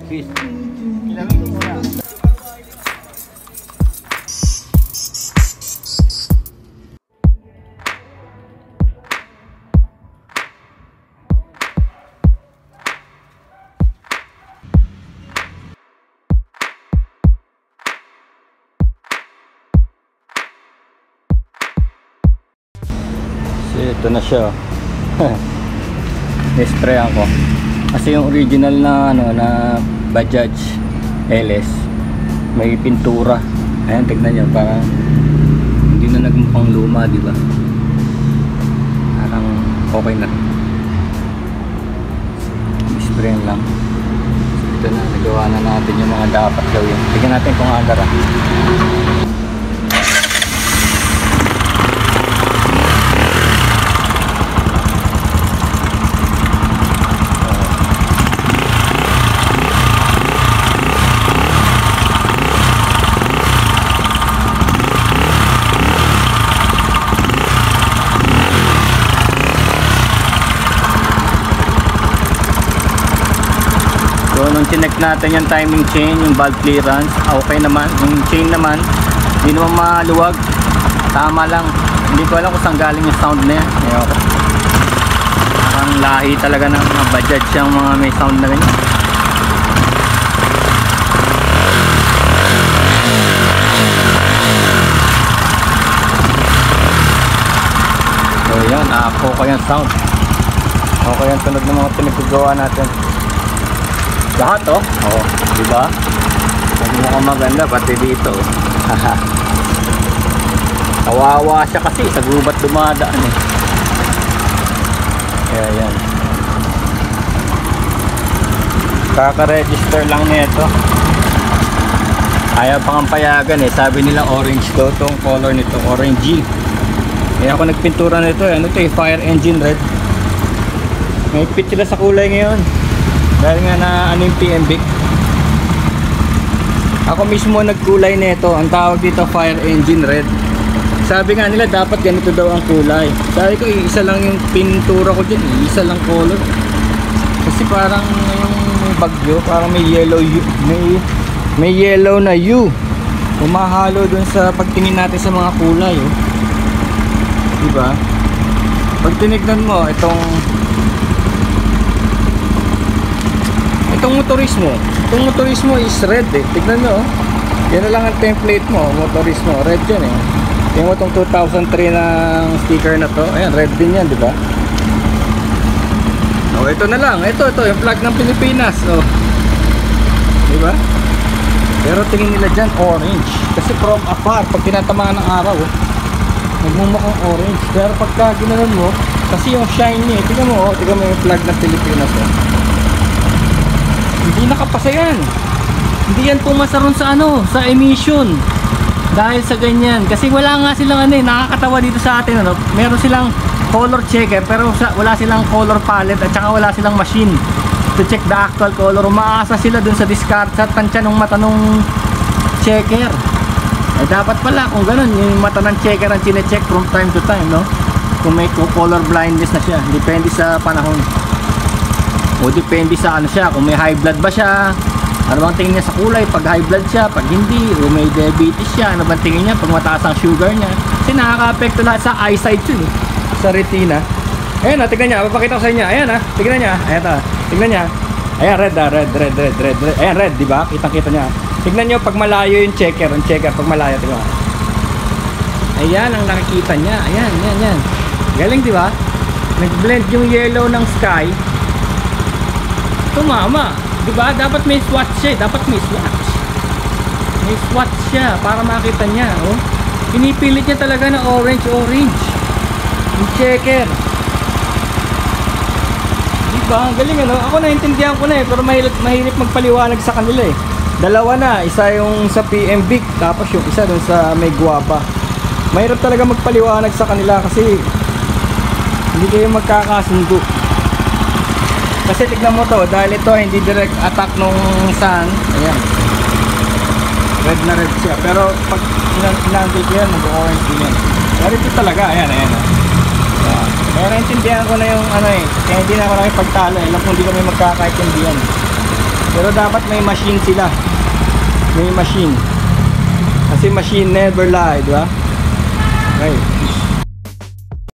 Peace. Kilawin ko muna. Ito na siya. I-spray ako. Kasi yung original na ano na Bajaj LS may pintura. Ayan, tignan niyo, parang hindi na nagmukhang luma, di ba? Parang okay na. I-spray lang. So, ito na, nagawa na natin yung mga dapat gawin. Tignan natin kung agara. So nung chinek natin yung timing chain, yung valve clearance, okay naman. Yung chain naman, hindi naman maluwag, tama lang. Hindi ko alam kung saan galing yung sound na yan. Parang lahi talaga ng mga Bajaj yung mga may sound na ganyan. So yan, okay yung sound. Okay yung tunog ng mga pinagagawa natin. Lahat oh. Oo, di ba? Mukhang maganda pati dito. Kawawa siya kasi sa gubat dumadaan eh. Kaya yan. Kaka-register lang nito. Ayaw pang payagan eh. Sabi nila orange daw tong color nito, orangey. Kaya ako nagpintura nito eh. Ano to eh, fire engine red. May pit sila sa kulay ngayon. Dahil nga na ano yung PMBIC. Ako mismo nagkulay nito. Ang tawag dito fire engine red. Sabi nga nila dapat ganito daw ang kulay. Sabi ko isa lang yung pintura ko dyan, isa lang color. Kasi parang yung bagyo, parang may yellow may yellow na U. Umahalo dun sa pagtingin natin sa mga kulay oh. Diba? Pag tinignan mo itong motorismo is red eh. Tignan nyo oh. Yan na lang ang template mo, motorismo. Red yan eh. Tingnan mo itong 2003 ng sticker na to. Ayan, red din yan, diba? Oh, ito na lang. Ito, yung flag ng Pilipinas. Oh. Diba? Pero tingin nila dyan, orange. Kasi from afar, pag tinatamaan ng araw, oh, nagmumukhang orange. Pero pagka ginanon mo, kasi yung shine niya, tingnan mo yung flag ng Pilipinas. Oh. Hindi nakapasa yan. Hindi yan pumasa ron sa ano, sa emission. Dahil sa ganyan. Kasi wala nga silang ano eh, nakakatawa dito sa atin ano. Meron silang color checker pero wala silang color palette at saka wala silang machine to check the actual color. Umaasa sila dun sa discard sa tansya ng mata nung checker. Eh dapat pala kung ganun, yung mata ng checker ang chine-check from time to time, no? Kung may color blindness na siya, depende sa panahon. O depende sa ano siya, kung may high blood ba siya, ano bang tingin niya sa kulay, pag high blood siya, pag hindi, o may diabetes siya, ano bang tingin niya, pag mataas ang sugar niya. Kasi nakaka-apekto lahat sa eyesight yun, sa retina. Ayan tignan niya, papakita ko sa inyo, ayan tignan niya, ayan tignan niya, ayan red ayan red, diba? Kitang-kita niya. Tignan niyo pag malayo yung checker, pag malayo, tignan. Ayan ang nakikita niya, ayan. Galing diba? Nag-blend yung yellow ng sky. Tumama, diba? Dapat may swatch siya, may swatch siya para makita niya, oh. Pinipilit niya talaga na orange yung checker. Diba? Ang galing ano? Ako naintindihan ko na eh, pero mahirap magpaliwanag sa kanila eh. Dalawa na, isa yung sa PMBIC, tapos yung isa dun sa may guwapa. Mahirap talaga magpaliwanag sa kanila kasi hindi kayo magkakasundo. Kasi tignan mo to, dahil ito hindi direct attack nung sun. Ayan, red na red siya. Pero pag sinandil ko yan, mag-orange din yan. Pero ito talaga, ayan. Kaya naintindihan ko na yung ano eh. Kaya hindi na ako nakipagtalo eh. Alam kung hindi kami magkakaintindihan. Pero dapat may machine sila. May machine. Kasi machine never lie, di ba? Okay.